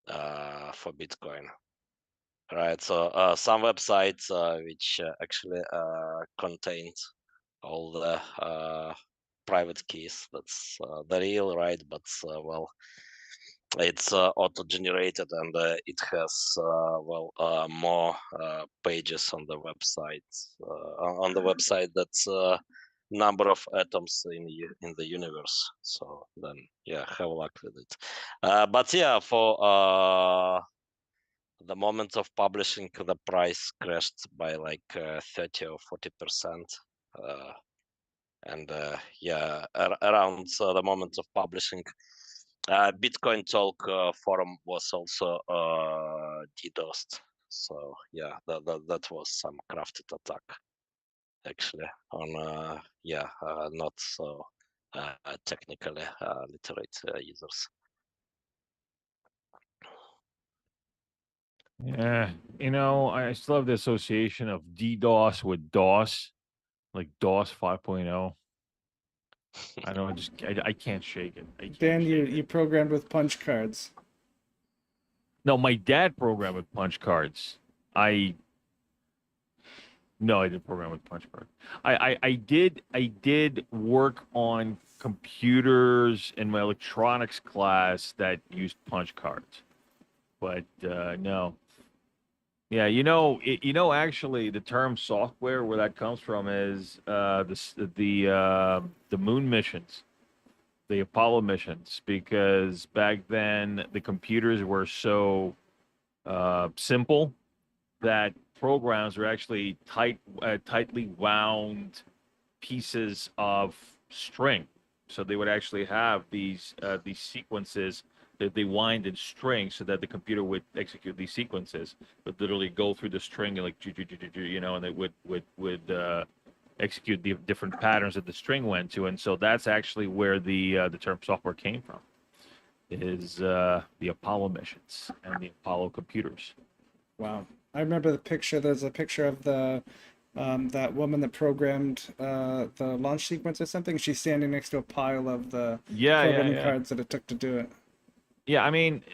for Bitcoin. Right, so some websites which actually contained all the private keys. That's the real, right? But it's auto-generated and it has more pages on the website. On the website, that's number of atoms in the universe. So then, yeah, have luck with it. But yeah, for the moment of publishing, the price crashed by like 30 or 40%. And around the moment of publishing, Bitcoin Talk forum was also DDoSed. So yeah, that was some crafted attack actually on not so technically literate users. Yeah, I still have the association of DDoS with DOS, like DOS 5.0. I don't know, I can't shake it. I can't Dan, shake you it. programmed with punch cards. No, my dad programmed with punch cards. I No, I didn't program with punch cards. I did work on computers in my electronics class that used punch cards, but no. Yeah, actually, the term software, where that comes from, is the moon missions, the Apollo missions, because back then the computers were so simple that programs were actually tightly wound pieces of string. So they would actually have these sequences that they wind in string, so that the computer would execute these sequences, but literally go through the string and like and it would execute the different patterns that the string went to. And so that's actually where the term software came from, is the Apollo missions and the Apollo computers. Wow. I remember the picture. There's a picture of the that woman that programmed the launch sequence or something. She's standing next to a pile of the Yeah, yeah, programming yeah. cards that it took to do it. Yeah, I mean,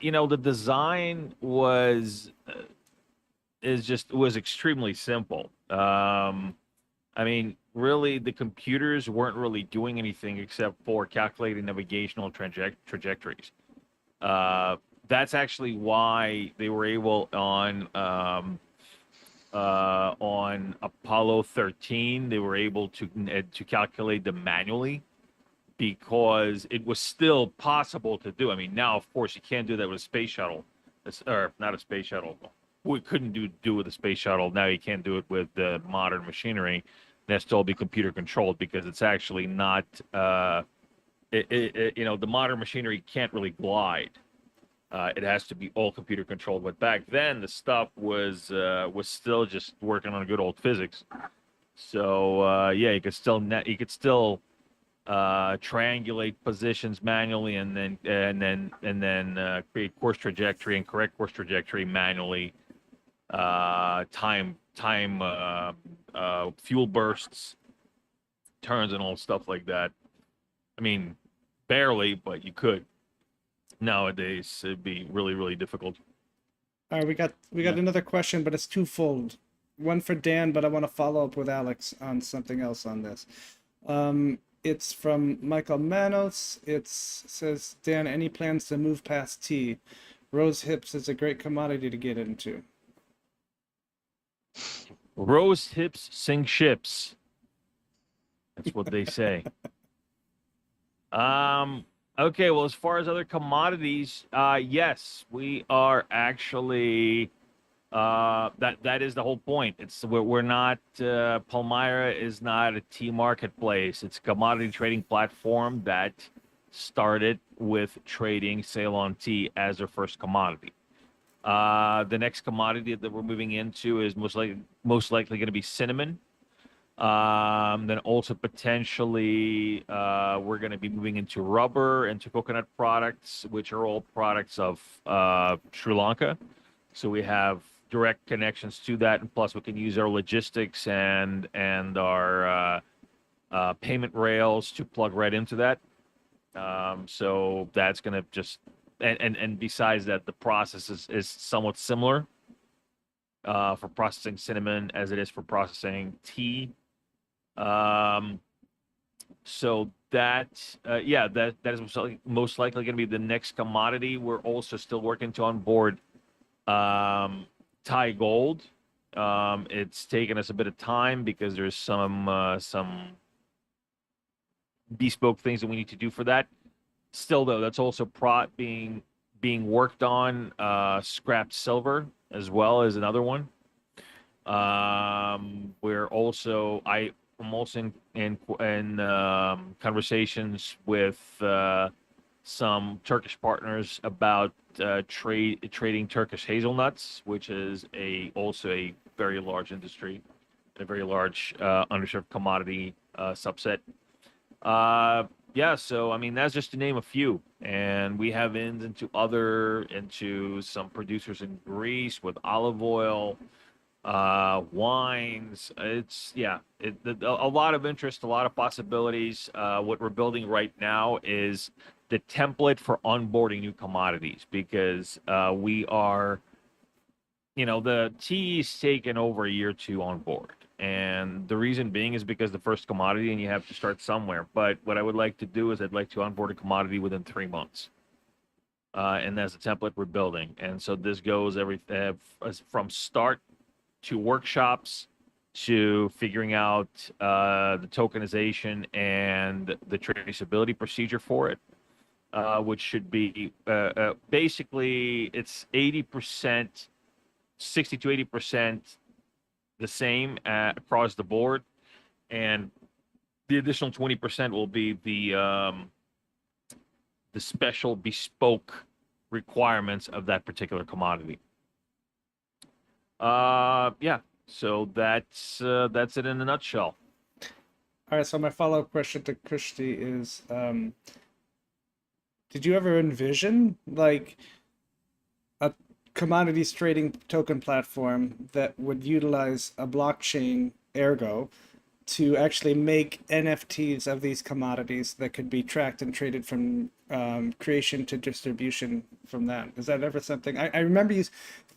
the design was extremely simple. I mean, really, the computers weren't really doing anything except for calculating navigational trajectories. Uh, that's actually why they were able on Apollo 13. They were able to calculate them manually, because it was still possible to do. I mean, now of course you can't do that with a space shuttle, or not a space shuttle. We couldn't do with a space shuttle. Now you can't do it with the modern machinery. It has to all be computer controlled, because it's actually not. The modern machinery can't really glide. It has to be all computer controlled. But back then, the stuff was still just working on good old physics. So yeah, you could still triangulate positions manually, and then create course trajectory and correct course trajectory manually. Time, fuel bursts, turns, and all stuff like that. I mean, barely, but you could. Nowadays, it'd be really, really difficult. All right, we got Yeah. another question, but it's twofold. One for Dan, but I want to follow up with Alex on something else on this. It's from Michael Manos. It says, Dan, any plans to move past tea? Rose hips is a great commodity to get into. Rose hips sink ships. That's what they say. Um, okay, well, as far as other commodities, yes, we are actually that is the whole point. We're not Palmyra is not a tea marketplace. It's a commodity trading platform that started with trading Ceylon tea as their first commodity. The next commodity that we're moving into is most likely going to be cinnamon. Then also potentially we're going to be moving into rubber, into coconut products, which are all products of Sri Lanka. So we have direct connections to that, and plus we can use our logistics and our payment rails to plug right into that. So that's going to just and besides that, the process is somewhat similar for processing cinnamon as it is for processing tea. Um, so that yeah, that is most likely going to be the next commodity. We're also still working to onboard Thai gold. It's taken us a bit of time because there's some bespoke things that we need to do for that. Still, though, that's also being worked on. Scrapped silver as well as another one. We're also I'm also in conversations with some Turkish partners about trading Turkish hazelnuts, which is also a very large industry, a very large underserved commodity subset. Yeah, so I mean that's just to name a few, and we have ins into some producers in Greece with olive oil, wines. It's yeah, a lot of interest, a lot of possibilities. What we're building right now is the template for onboarding new commodities because we are, the tea's taken over a year or two on board. And the reason being is because the first commodity and you have to start somewhere. But what I would like to do is I'd like to onboard a commodity within 3 months. And that's the template we're building. And so this goes from start to workshops to figuring out the tokenization and the traceability procedure for it, which should be basically it's 80%, 60 to 80% the same across the board, and the additional 20% will be the special bespoke requirements of that particular commodity. Yeah. So that's it in a nutshell. All right, so my follow-up question to Krishti is, did you ever envision like a commodities trading token platform that would utilize a blockchain, Ergo, to actually make NFTs of these commodities that could be tracked and traded from creation to distribution from that? Is that ever something? I remember you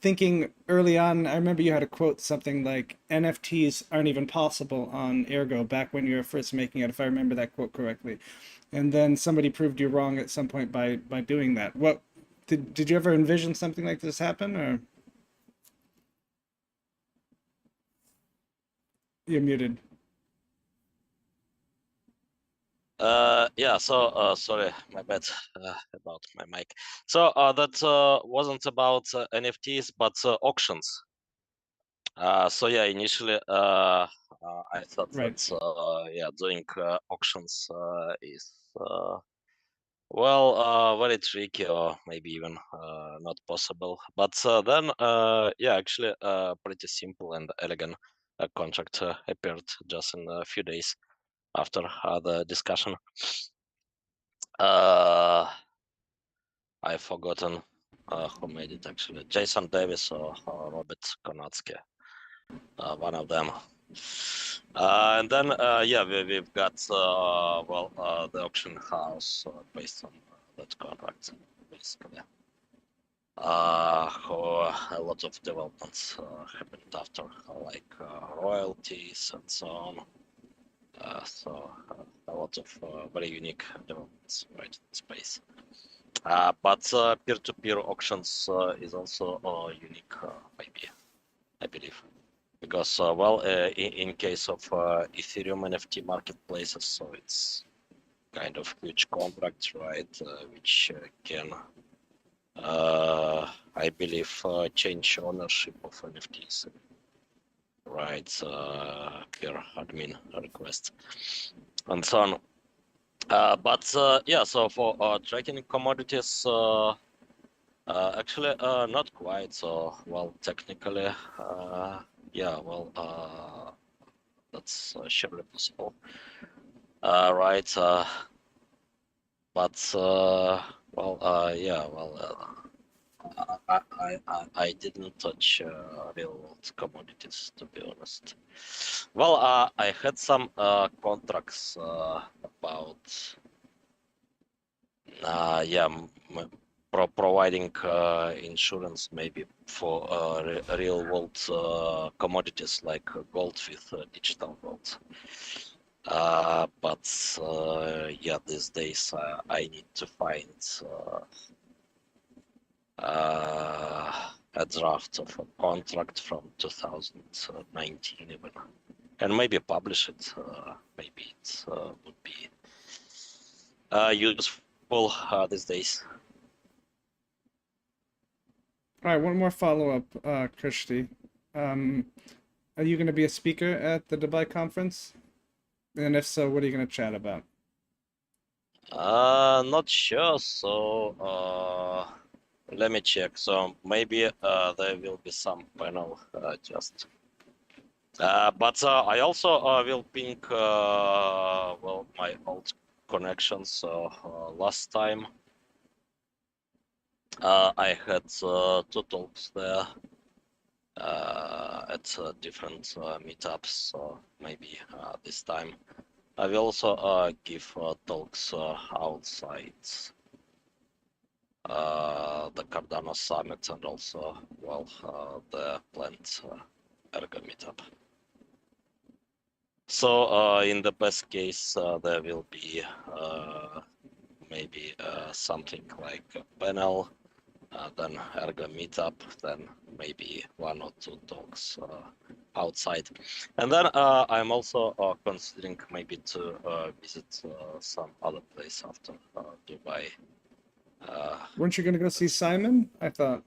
thinking early on, I remember you had a quote something like NFTs aren't even possible on Ergo back when you were first making it, if I remember that quote correctly. And then somebody proved you wrong at some point by doing that. What did you ever envision something like this happen, or you're muted? Yeah, so sorry, my bad about my mic. So that wasn't about NFTs, but auctions. So yeah, initially I thought Right. that yeah, doing auctions is very tricky or maybe even not possible. But then yeah, actually pretty simple and elegant contract appeared just in a few days after the discussion. I've forgotten who made it actually. Jason Davis or Robert Konatsky, one of them. And then yeah, we've got the auction house based on that contract, basically. A lot of developments happened after, like royalties and so on. So a lot of very unique developments right in space. But peer-to-peer auctions is also unique, maybe, I believe. Because, in case of Ethereum NFT marketplaces, so it's kind of huge contract, right, which can, I believe, change ownership of NFTs, right, per admin request, and so on. But yeah, so for tracking commodities, actually, not quite. So, well, technically, yeah, well, that's surely possible, right? But yeah, well, I didn't touch real world commodities, to be honest. Well, I had some contracts about, yeah, providing insurance maybe for real world commodities like gold with digital gold. But yeah, these days I need to find a draft of a contract from 2019 even, and maybe publish it. Maybe it would be useful these days. All right, one more follow-up, Krishti. Are you going to be a speaker at the Dubai conference? And if so, what are you going to chat about? Not sure. So let me check. So maybe there will be some panel just. But I also will ping well my old connections. So last time I had 2 talks there at different meetups. So maybe this time I will also give talks outside the Cardano Summit and also, well, the planned Ergo meetup. So in the best case, there will be maybe something like a panel, then Ergo meetup, then maybe 1 or 2 talks outside. And then I'm also considering maybe to visit some other place after Dubai. Weren't you going to go see Simon? I thought.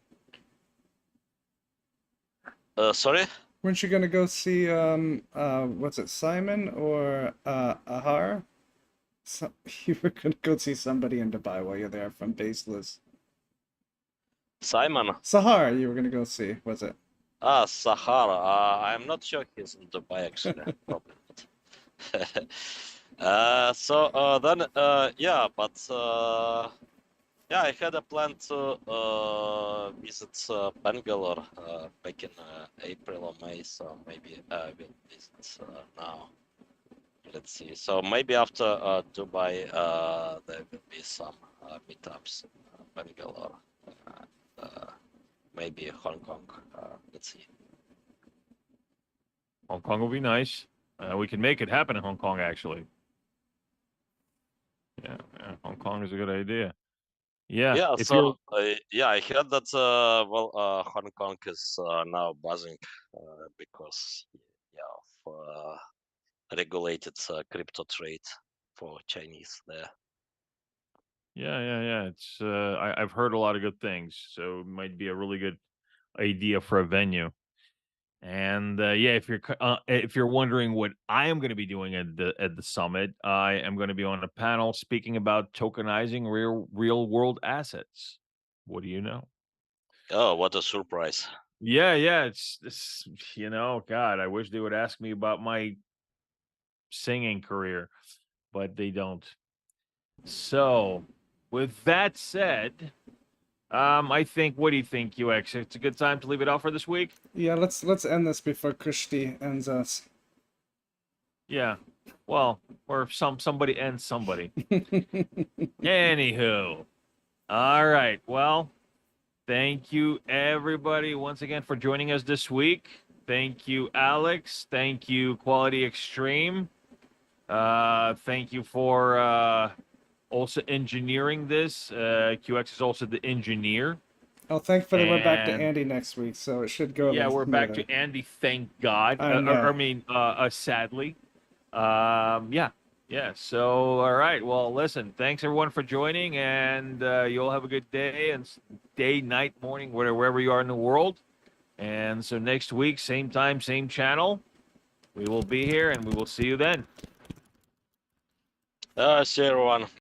Sorry? Weren't you going to go see, what's it, Simon or Ahar? So, you were going to go see somebody in Dubai while you're there from Baseless. Simon? Sahar, you were going to go see, was it? Sahara. I'm not sure he's in Dubai actually. Probably not. So then, yeah, but yeah, I had a plan to visit Bangalore back in April or May, so maybe I will visit now. Let's see. So maybe after Dubai, there will be some meetups in Bangalore, maybe Hong Kong. Let's see. Hong Kong will be nice. We can make it happen in Hong Kong, actually. Yeah, Hong Kong is a good idea. Yeah. Yeah, If so yeah, I heard that well, Hong Kong is now buzzing because yeah, of regulated crypto trade for Chinese there. yeah. It's I've heard a lot of good things, so it might be a really good idea for a venue. And yeah, if you're wondering what I am going to be doing at the summit, I am going to be on a panel speaking about tokenizing real world assets. What do you know? Oh, what a surprise! Yeah. It's God, I wish they would ask me about my singing career, but they don't. So, with that said, I think. What do you think, UX? It's a good time to leave it off for this week. Yeah, let's end this before Krishti ends us. Yeah. Well, or somebody ends somebody. Anywho, all right. Well, thank you everybody once again for joining us this week. Thank you, Alex. Thank you, Quality Extreme. Thank you for also engineering this. QX is also the engineer. Oh, thankfully we're back to And Andy next week, so it should go a yeah, little we're back smoother. to Andy. Thank God. I know. I mean, sadly. Yeah. So, all right. Well, listen. Thanks everyone for joining, and you'll have a good day and day, night, morning, wherever you are in the world. And so next week, same time, same channel, we will be here, and we will see you then. See everyone.